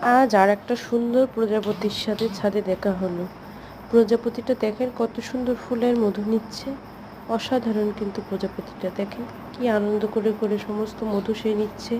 আজ আর একটা সুন্দর প্রজাপতির সাথে ছাদে দেখা হলো। প্রজাপতিটা দেখেন কত সুন্দর ফুলের মধু নিচ্ছে। অসাধারণ কিন্তু প্রজাপতিটা দেখেন কি আনন্দ করে করে সমস্ত মধু সে নিচ্ছে।